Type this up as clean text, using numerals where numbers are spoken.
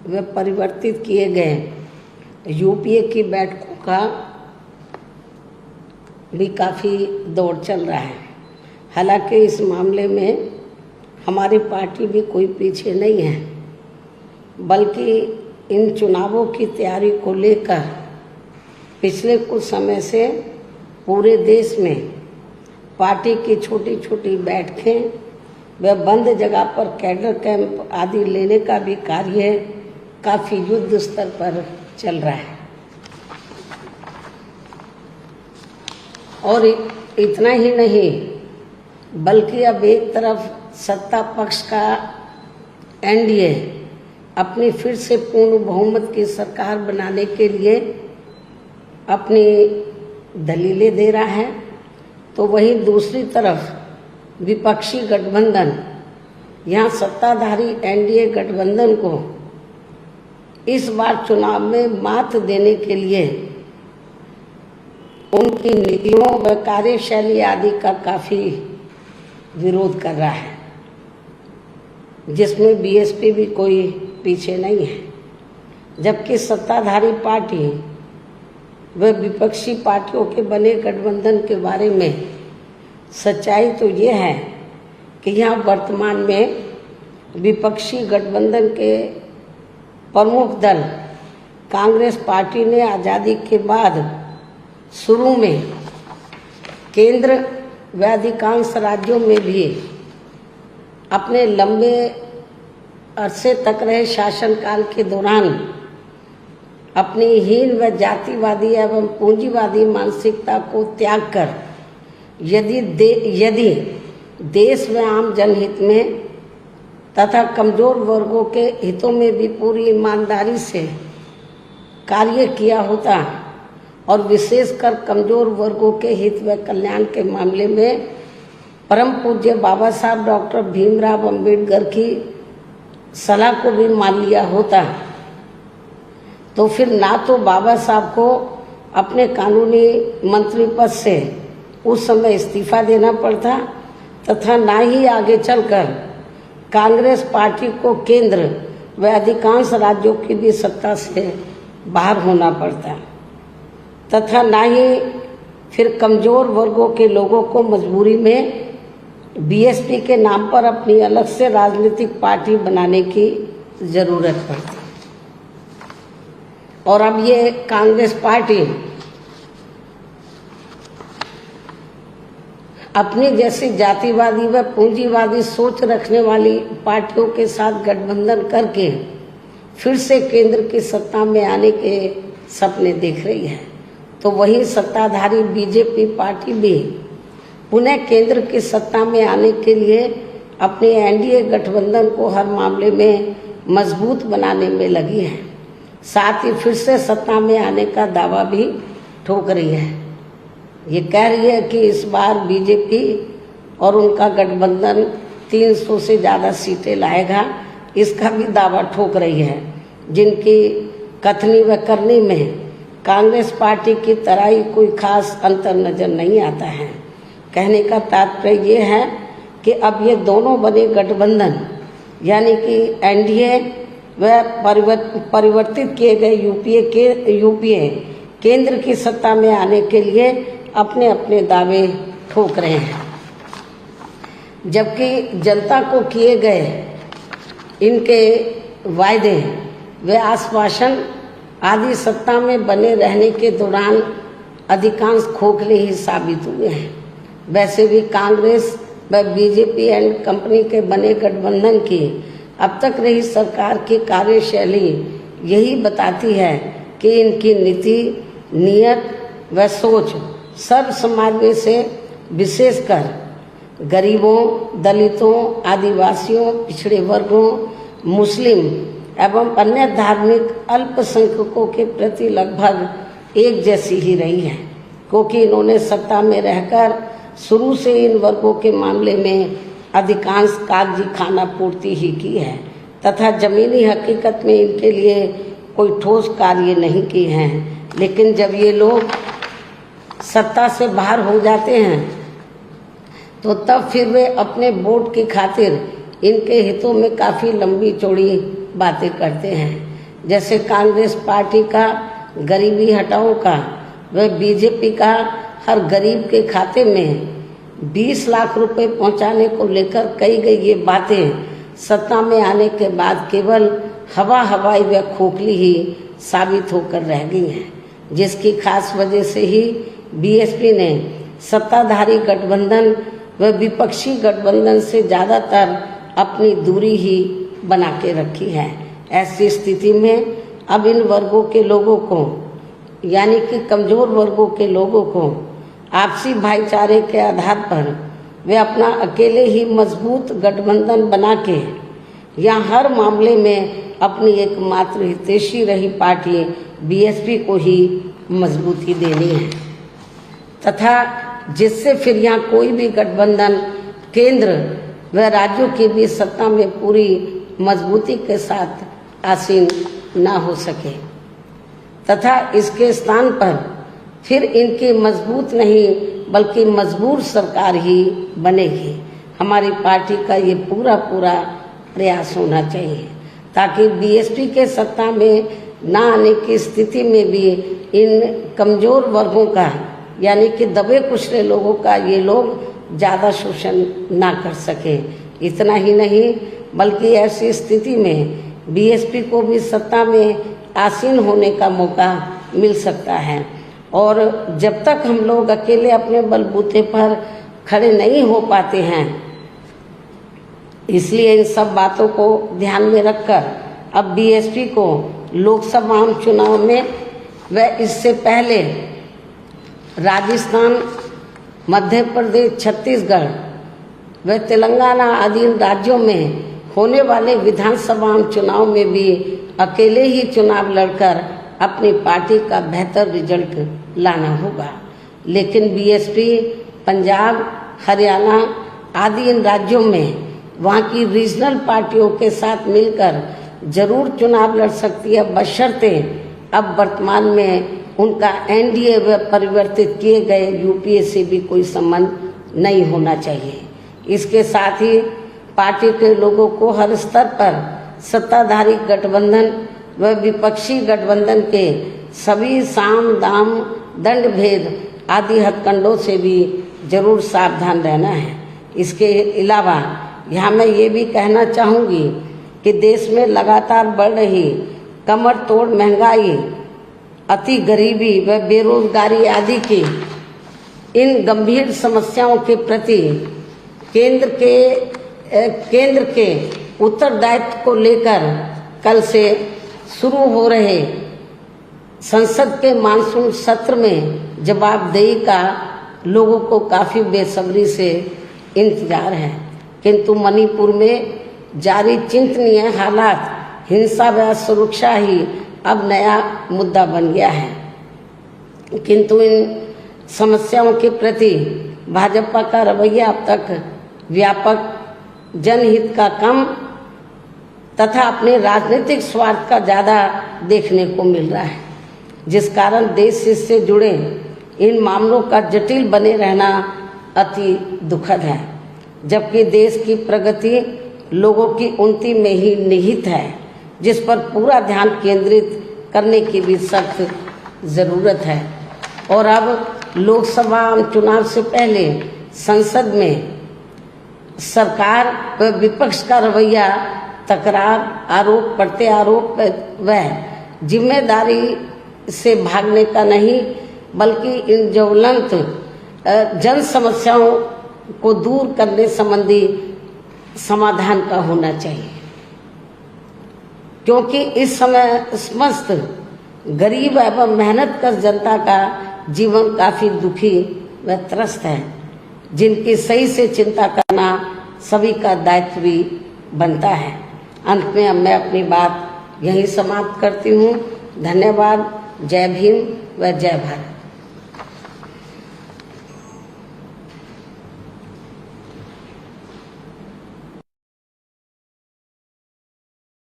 व परिवर्तित किए गए यूपीए की बैठकों का भी काफ़ी दौर चल रहा है। हालांकि इस मामले में हमारी पार्टी भी कोई पीछे नहीं है, बल्कि इन चुनावों की तैयारी को लेकर पिछले कुछ समय से पूरे देश में पार्टी की छोटी छोटी बैठकें व बंद जगह पर कैडर कैंप आदि लेने का भी कार्य काफ़ी युद्ध स्तर पर चल रहा है। और इतना ही नहीं, बल्कि अब एक तरफ सत्ता पक्ष का एनडीए अपनी फिर से पूर्ण बहुमत की सरकार बनाने के लिए अपनी दलीलें दे रहा है, तो वहीं दूसरी तरफ विपक्षी गठबंधन यहाँ सत्ताधारी एनडीए गठबंधन को इस बार चुनाव में मात देने के लिए उनकी नीतियों व कार्यशैली आदि का काफ़ी विरोध कर रहा है, जिसमें बीएसपी भी कोई पीछे नहीं है। जबकि सत्ताधारी पार्टी व विपक्षी पार्टियों के बने गठबंधन के बारे में सच्चाई तो ये है कि यहाँ वर्तमान में विपक्षी गठबंधन के प्रमुख दल कांग्रेस पार्टी ने आज़ादी के बाद शुरू में केंद्र व अधिकांश राज्यों में भी अपने लंबे अरसे तक रहे शासनकाल के दौरान अपनी हीन व जातिवादी एवं पूंजीवादी मानसिकता को त्याग कर यदि देश व आम जनहित में तथा कमजोर वर्गों के हितों में भी पूरी ईमानदारी से कार्य किया होता और विशेषकर कमजोर वर्गों के हित व कल्याण के मामले में परम पूज्य बाबा साहब डॉक्टर भीमराव अंबेडकर की सलाह को भी मान लिया होता, तो फिर ना तो बाबा साहब को अपने कानूनी मंत्री पद से उस समय इस्तीफा देना पड़ता तथा ना ही आगे चलकर कांग्रेस पार्टी को केंद्र व अधिकांश राज्यों की भी सत्ता से बाहर होना पड़ता तथा ना ही फिर कमजोर वर्गों के लोगों को मजबूरी में बीएसपी के नाम पर अपनी अलग से राजनीतिक पार्टी बनाने की जरूरत पड़ती। और अब ये कांग्रेस पार्टी अपनी जैसी जातिवादी व पूंजीवादी सोच रखने वाली पार्टियों के साथ गठबंधन करके फिर से केंद्र की सत्ता में आने के सपने देख रही है, तो वही सत्ताधारी बीजेपी पार्टी भी पुनः केंद्र की सत्ता में आने के लिए अपने एनडीए गठबंधन को हर मामले में मजबूत बनाने में लगी है। साथ ही फिर से सत्ता में आने का दावा भी ठोक रही है। ये कह रही है कि इस बार बीजेपी और उनका गठबंधन 300 से ज़्यादा सीटें लाएगा, इसका भी दावा ठोक रही है। जिनकी कथनी व करनी में कांग्रेस पार्टी की तरह ही कोई खास अंतर नजर नहीं आता है। कहने का तात्पर्य ये है कि अब ये दोनों बने गठबंधन यानी कि एनडीए व परिवर्तित किए गए यूपीए केंद्र की सत्ता में आने के लिए अपने अपने दावे ठोक रहे हैं, जबकि जनता को किए गए इनके वायदे व आश्वासन आदि सत्ता में बने रहने के दौरान अधिकांश खोखले ही साबित हुए हैं। वैसे भी कांग्रेस व बीजेपी एंड कंपनी के बने गठबंधन की अब तक रही सरकार की कार्यशैली यही बताती है कि इनकी नीति, नियत व सोच सर्व समाज में से विशेषकर गरीबों, दलितों, आदिवासियों, पिछड़े वर्गों, मुस्लिम एवं अन्य धार्मिक अल्पसंख्यकों के प्रति लगभग एक जैसी ही रही है, क्योंकि इन्होंने सत्ता में रहकर शुरू से इन वर्गों के मामले में अधिकांश कागजी खाना पूर्ति ही की है तथा जमीनी हकीकत में इनके लिए कोई ठोस कार्य नहीं किए हैं। लेकिन जब ये लोग सत्ता से बाहर हो जाते हैं तो तब फिर वे अपने वोट की खातिर इनके हितों में काफ़ी लंबी चौड़ी बातें करते हैं। जैसे कांग्रेस पार्टी का गरीबी हटाओ का व बीजेपी का हर गरीब के खाते में 20 लाख रुपए पहुंचाने को लेकर कही गई ये बातें सत्ता में आने के बाद केवल हवाई व खोखली ही साबित होकर रह गई हैं, जिसकी खास वजह से ही बीएसपी ने सत्ताधारी गठबंधन व विपक्षी गठबंधन से ज़्यादातर अपनी दूरी ही बना के रखी है। ऐसी स्थिति में अब इन वर्गों के लोगों को यानी कि कमजोर वर्गों के लोगों को आपसी भाईचारे के आधार पर वे अपना अकेले ही मजबूत गठबंधन बना के या हर मामले में अपनी एकमात्र हितैषी रही पार्टी बीएसपी को ही मजबूती देनी है तथा जिससे फिर यहाँ कोई भी गठबंधन केंद्र व राज्यों के बीच सत्ता में पूरी मजबूती के साथ आसीन ना हो सके तथा इसके स्थान पर फिर इनकी मजबूत नहीं बल्कि मजबूर सरकार ही बनेगी। हमारी पार्टी का ये पूरा प्रयास होना चाहिए ताकि बीएसपी के सत्ता में ना आने की स्थिति में भी इन कमजोर वर्गों का यानी कि दबे कुचले लोगों का ये लोग ज़्यादा शोषण ना कर सके। इतना ही नहीं बल्कि ऐसी स्थिति में बीएसपी को भी सत्ता में आसीन होने का मौका मिल सकता है और जब तक हम लोग अकेले अपने बलबूते पर खड़े नहीं हो पाते हैं, इसलिए इन सब बातों को ध्यान में रखकर अब बीएसपी को लोकसभा चुनाव में व इससे पहले राजस्थान, मध्य प्रदेश, छत्तीसगढ़ व तेलंगाना आदि राज्यों में होने वाले विधानसभा चुनाव में भी अकेले ही चुनाव लड़कर अपनी पार्टी का बेहतर रिजल्ट लाना होगा। लेकिन बीएसपी पंजाब, हरियाणा आदि इन राज्यों में वहाँ की रीजनल पार्टियों के साथ मिलकर जरूर चुनाव लड़ सकती है, बशर्ते अब वर्तमान में उनका एनडीए व परिवर्तित किए गए यूपीए से भी कोई संबंध नहीं होना चाहिए। इसके साथ ही पार्टी के लोगों को हर स्तर पर सत्ताधारी गठबंधन व विपक्षी गठबंधन के सभी साम दाम दंड भेद आदि हथकंडों से भी जरूर सावधान रहना है। इसके अलावा यहाँ मैं ये भी कहना चाहूँगी कि देश में लगातार बढ़ रही कमर तोड़ महंगाई, अति गरीबी व बेरोजगारी आदि की इन गंभीर समस्याओं के प्रति केंद्र के उत्तरदायित्व को लेकर कल से शुरू हो रहे संसद के मानसून सत्र में जवाबदेही का लोगों को काफ़ी बेसब्री से इंतजार है, किंतु मणिपुर में जारी चिंतनीय हालात, हिंसा व सुरक्षा ही अब नया मुद्दा बन गया है। किंतु इन समस्याओं के प्रति भाजपा का रवैया अब तक व्यापक जनहित का कम तथा अपने राजनीतिक स्वार्थ का ज़्यादा देखने को मिल रहा है, जिस कारण देश से जुड़े इन मामलों का जटिल बने रहना अति दुखद है। जबकि देश की प्रगति लोगों की उन्नति में ही निहित है, जिस पर पूरा ध्यान केंद्रित करने की भी सख्त ज़रूरत है। और अब लोकसभा चुनाव से पहले संसद में सरकार व विपक्ष का रवैया तकरार, आरोप प्रत्यारोप व जिम्मेदारी से भागने का नहीं बल्कि इन ज्वलंत जन समस्याओं को दूर करने संबंधी समाधान का होना चाहिए, क्योंकि इस समय समस्त गरीब एवं मेहनत कर जनता का जीवन काफ़ी दुखी व त्रस्त है, जिनकी सही से चिंता करना सभी का दायित्व भी बनता है। अंत में अब मैं अपनी बात यहीं समाप्त करती हूँ। धन्यवाद। जय भीम व जय भारत।